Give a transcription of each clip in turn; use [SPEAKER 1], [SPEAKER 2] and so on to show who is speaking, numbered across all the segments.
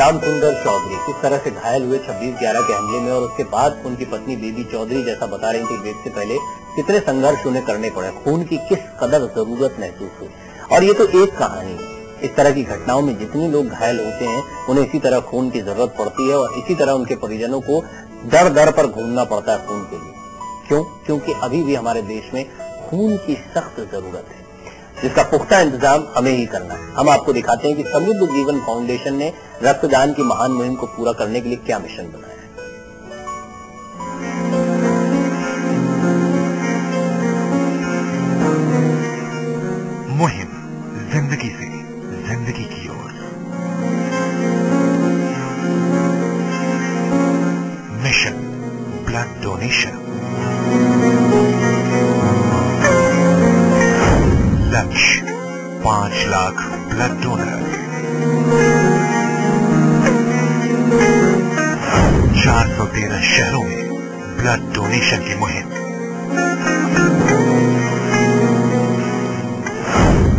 [SPEAKER 1] श्याम सुंदर चौधरी किस तरह से घायल हुए 26/11 के हमले में, और उसके बाद उनकी पत्नी बेबी चौधरी जैसा बता रही थी ब्रेक से पहले कितने संघर्ष उन्हें करने पड़े, खून की किस कदर जरूरत महसूस हुई। और ये तो एक कहानी है। इस तरह की घटनाओं में जितने लोग घायल होते हैं उन्हें इसी तरह खून की जरूरत पड़ती है, और इसी तरह उनके परिजनों को दर दर पर घूमना पड़ता है खून के लिए। क्यों? क्योंकि अभी भी हमारे देश में खून की सख्त जरूरत है, जिसका पुख्ता इंतजाम हमें ही करना है। हम आपको दिखाते हैं कि समृद्ध जीवन फाउंडेशन ने रक्तदान की महान मुहिम को पूरा करने के लिए क्या मिशन बनाया है।
[SPEAKER 2] मुहिम जिंदगी से जिंदगी की ओर। Mission blood donation. लक्ष्य 5 लाख ब्लड डोनर। 413 शहरों में ब्लड डोनेशन की मुहिम।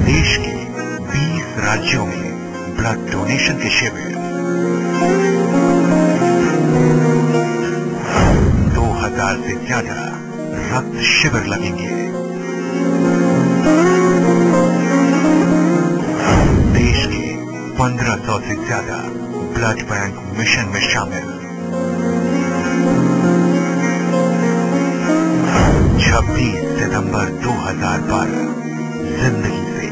[SPEAKER 2] देश के 20 राज्यों में ब्लड डोनेशन के शिविर। 2000 से ज्यादा रक्त शिविर लगेंगे। देश के 1500 से ज्यादा ब्लड बैंक मिशन में शामिल। 26 सितंबर 2012 जिंदगी से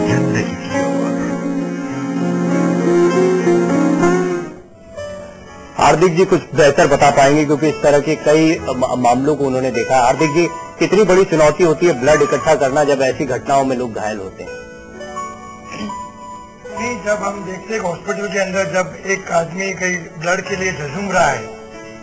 [SPEAKER 2] जिंदगी की ओर।
[SPEAKER 1] हार्दिक जी कुछ बेहतर बता पाएंगे, क्योंकि इस तरह के कई मामलों को उन्होंने देखा है। हार्दिक जी, कितनी बड़ी चुनौती होती है ब्लड इकट्ठा करना जब ऐसी घटनाओं में लोग घायल होते हैं?
[SPEAKER 3] जब हम देखते हैं हॉस्पिटल के अंदर जब एक आदमी कहीं ब्लड के लिए झुझुम रहा है,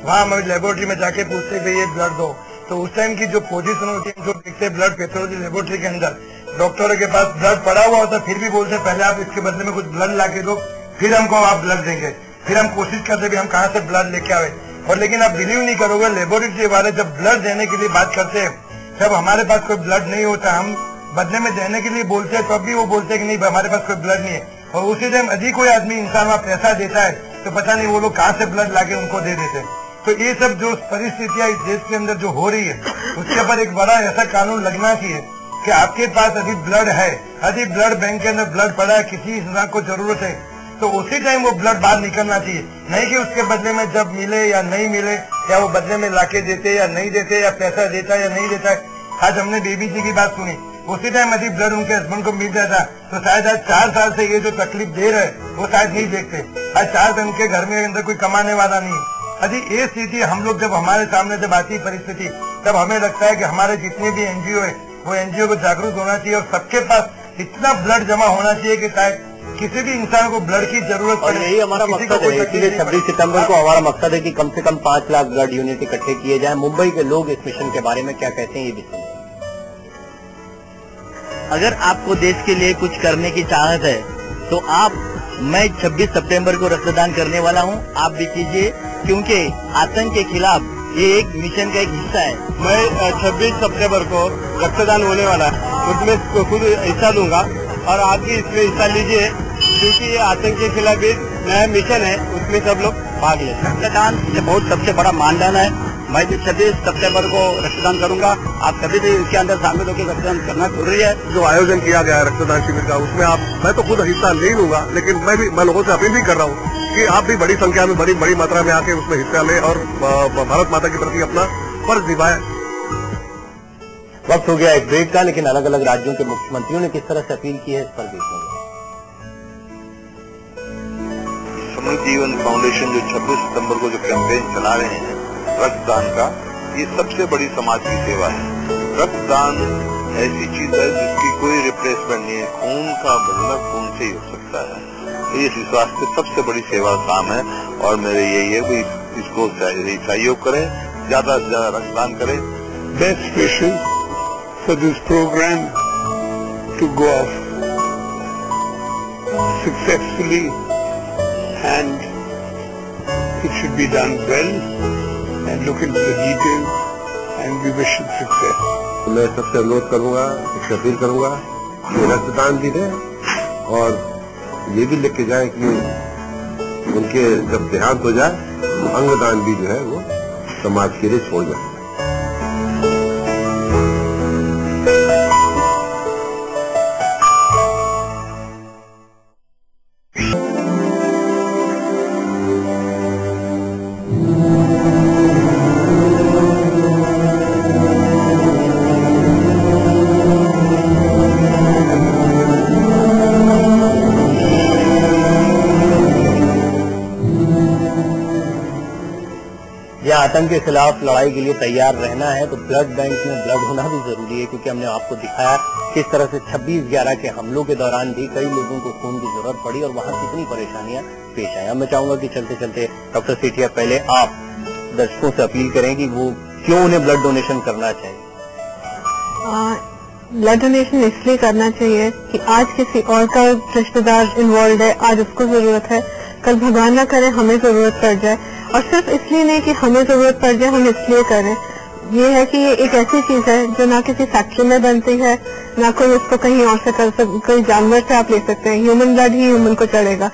[SPEAKER 3] वहाँ हम लेबोरेटरी में जाके पूछते हैं ये ब्लड दो, तो उस टाइम की जो पोजीशन होती है, जो देखते हैं ब्लड पैथोलॉजी लेबोरेटरी के अंदर डॉक्टरों के पास ब्लड पड़ा हुआ होता, फिर भी बोलते पहले आप इसके बदले में कुछ ब्लड ला के दो, फिर हमको आप ब्लड देंगे। फिर हम कोशिश करते भी हम कहाँ से ब्लड लेके आवे। और लेकिन आप बिलीव नहीं करोगे, लेबोरेटरी वाले जब ब्लड देने के लिए बात करते हैं, जब हमारे पास कोई ब्लड नहीं होता, हम बदले में देने के लिए बोलते हैं, तब भी वो बोलते हैं कि नहीं हमारे पास कोई ब्लड नहीं है। और उसी टाइम यदि कोई आदमी इंसान वहाँ पैसा देता है तो पता नहीं वो लोग कहाँ से ब्लड लाके उनको दे देते हैं। तो ये सब जो परिस्थितियां इस देश के अंदर जो हो रही है, उसके ऊपर एक बड़ा ऐसा कानून लगना चाहिए कि आपके पास यदि ब्लड है, यदि ब्लड बैंक के अंदर ब्लड पड़ा है, किसी इंसान को जरूरत है, तो उसी टाइम वो ब्लड बाहर निकलना चाहिए। नहीं कि उसके बदले में जब मिले या नहीं मिले, या वो बदले में लाके देते या नहीं देते, या पैसा देता या नहीं देता है। आज हमने बेबी जी की बात सुनी, उसी टाइम यदि ब्लड उनके हस्बैंड को मिल जाता तो शायद आज 4 साल से ये जो तकलीफ दे रहे वो शायद नहीं देखते। आज 4 साल उनके घर में अंदर कोई कमाने वाला नहीं है। यदि ये स्थिति हम लोग जब हमारे सामने जब आती है परिस्थिति, तब हमें लगता है कि हमारे जितने भी एनजीओ है वो एनजीओ को जागरूक होना चाहिए, और सबके पास इतना ब्लड जमा होना चाहिए कि शायद किसी भी इंसान को ब्लड की जरूरत
[SPEAKER 1] और यही हमारा मकसद है। इसीलिए 26 सितंबर को हमारा मकसद है कि कम से कम 5 लाख ब्लड यूनिट इकट्ठे किए जाए। मुंबई के लोग इस मिशन के बारे में क्या कहते हैं ये भी सुनिए।
[SPEAKER 4] अगर आपको देश के लिए कुछ करने की चाहत है तो मैं 26 सितंबर को रक्तदान करने वाला हूं, आप भी कीजिए, क्योंकि आतंक के खिलाफ ये एक मिशन का एक हिस्सा है।
[SPEAKER 5] मैं 26 सितंबर को रक्तदान होने वाला है, उसमें खुद हिस्सा लूंगा और आप भी इसमें हिस्सा लीजिए, क्योंकि ये आतंक के खिलाफ एक नया मिशन है, उसमें सब लोग भाग लें।
[SPEAKER 4] रक्तदान ये बहुत सबसे बड़ा मानदान है। मैं भी 26 सितंबर को रक्तदान करूंगा, आप सभी भी इसके अंदर शामिल होकर रक्तदान करना जरूरी है।
[SPEAKER 5] जो आयोजन किया गया है रक्तदान शिविर का, उसमें मैं तो खुद हिस्सा नहीं लूंगा, लेकिन मैं लोगों से अपील भी कर रहा हूँ कि आप भी बड़ी संख्या में बड़ी मात्रा में आके उसमें हिस्सा लें और भारत माता के प्रति अपना फर्ज निभाएं।
[SPEAKER 1] वक्त हो गया एक ब्रेक का, लेकिन अलग अलग राज्यों के मुख्यमंत्रियों ने किस तरह से अपील की है इस पर देखना।
[SPEAKER 6] समृद्ध जीवन फाउंडेशन जो 26 सितंबर को जो कैंपेन चला रहे हैं रक्तदान का, ये सबसे बड़ी समाज की सेवा है। रक्तदान ऐसी चीज है जिसकी कोई रिप्लेसमेंट नहीं है। खून का बदला खून से ही हो सकता है। ये इस वास्ते सबसे बड़ी सेवा काम है, और मेरे यही है कि इसको सहयोग करें, ज्यादा से ज्यादा रक्तदान करें।
[SPEAKER 7] Best wishes for this programme to go off successfully and it should be done well and look into the details and we wish it success.
[SPEAKER 5] मैं सबसे अनुरोध करूंगा, इससे अपील करूंगा कि रक्तदान भी दें और ये भी लिख के जाए कि
[SPEAKER 6] उनके जब देहांत हो जाए तो अंगदान भी जो है वो समाज के लिए छोड़ जाए।
[SPEAKER 1] आतंक के खिलाफ लड़ाई के लिए तैयार रहना है तो ब्लड बैंक में ब्लड होना भी जरूरी है, क्योंकि हमने आपको दिखाया किस तरह से 26/11 के हमलों के दौरान भी कई लोगों को खून की जरूरत पड़ी और वहां कितनी परेशानियां पेश आई। अब मैं चाहूंगा कि चलते चलते डॉक्टर सेठिया पहले आप दर्शकों से अपील करें कि वो क्यों उन्हें ब्लड डोनेशन करना चाहिए।
[SPEAKER 8] ब्लड डोनेशन इसलिए करना चाहिए कि आज किसी और का रिश्तेदार इन्वॉल्व है, आज उसको जरूरत है, कल भगवान ना करे हमें जरूरत पड़ जाए। और सिर्फ इसलिए नहीं कि हमें जरूरत पड़ जाए, हम इसलिए करें। ये है कि ये एक ऐसी चीज है जो ना किसी फैक्ट्री में बनती है, ना कोई उसको कहीं और से कर सकते, कोई जानवर से आप ले सकते हैं। ह्यूमन ब्लड ही ह्यूमन को चढ़ेगा,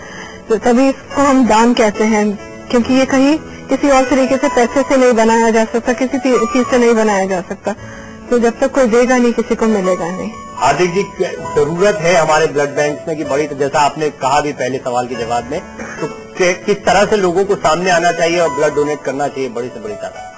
[SPEAKER 8] तो तभी इसको हम दान कहते हैं, क्योंकि ये कहीं किसी और तरीके से पैसे से नहीं बनाया जा सकता, किसी चीज से नहीं बनाया जा सकता। तो जब तक कोई देगा नहीं, किसी को मिलेगा नहीं।
[SPEAKER 1] हार्दिक जी, जरूरत है हमारे ब्लड बैंक में कि बड़ी, जैसा आपने कहा भी पहले सवाल के जवाब में, तो किस तरह से लोगों को सामने आना चाहिए और ब्लड डोनेट करना चाहिए बड़ी से बड़ी तादाद।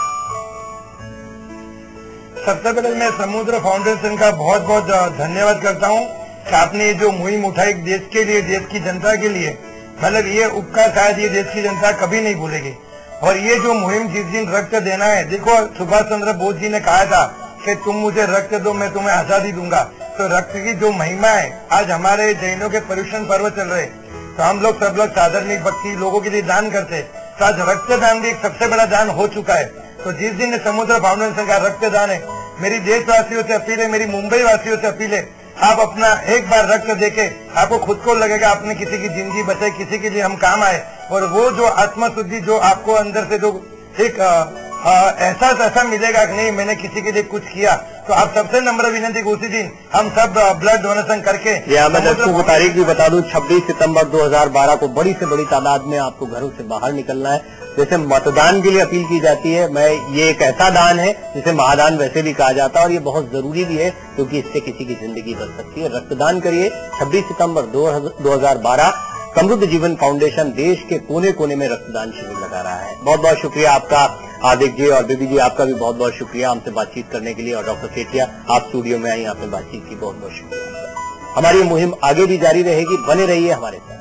[SPEAKER 3] सबसे पहले मैं समुद्र फाउंडेशन का बहुत बहुत धन्यवाद करता हूं कि आपने ये जो मुहिम उठाई देश के लिए, देश की जनता के लिए, मतलब ये उपकार शायद ये देश की जनता कभी नहीं भूलेगी। और ये जो मुहिम जिस दिन रक्त देना है, देखो सुभाष चंद्र बोस जी ने कहा था कि तुम मुझे रक्त दो, मैं तुम्हें आजादी दूंगा। तो रक्त की जो महिमा है, आज हमारे जैनों के पर्युषण पर्व चल रहे, तो हम लोग सब लोग साधारण भक्ति लोगों के लिए दान करते, तो आज रक्तदान भी एक सबसे बड़ा दान हो चुका है। तो जिस दिन समुद्र फाउंडेशन का रक्तदान है, मेरी देशवासियों से अपील है, मेरी मुंबई वासियों से अपील है, आप अपना एक बार रक्त देके आपको खुद को लगेगा आपने किसी की जिंदगी बचाई, किसी के लिए हम काम आए। और वो जो आत्मशुद्धि जो आपको अंदर से जो एक एहसास ऐसा मिलेगा कि नहीं मैंने किसी के लिए कुछ किया, तो आप सबसे नम्र विनती कि उसी दिन हम सब ब्लड डोनेशन करके।
[SPEAKER 1] मैं दर्शकों को तारीख भी बता दूं, 26 सितंबर 2012 को बड़ी से बड़ी तादाद में आपको घरों से बाहर निकलना है। जैसे मतदान के लिए अपील की जाती है, ये एक ऐसा दान है जिसे महादान वैसे भी कहा जाता है, और ये बहुत जरूरी भी है क्योंकि इससे किसी की जिंदगी बच सकती है। रक्तदान करिए। 26 सितंबर 2012 समृद्ध जीवन फाउंडेशन देश के कोने कोने में रक्तदान शिविर लगा रहा है। बहुत बहुत शुक्रिया आपका हार्दिक जी, और बेबी जी आपका भी बहुत बहुत शुक्रिया हमसे बातचीत करने के लिए। और डॉक्टर सेठिया, आप स्टूडियो में आई, आपने बातचीत की, बहुत बहुत शुक्रिया। हमारी मुहिम आगे भी जारी रहेगी, बने रहिए हमारे साथ।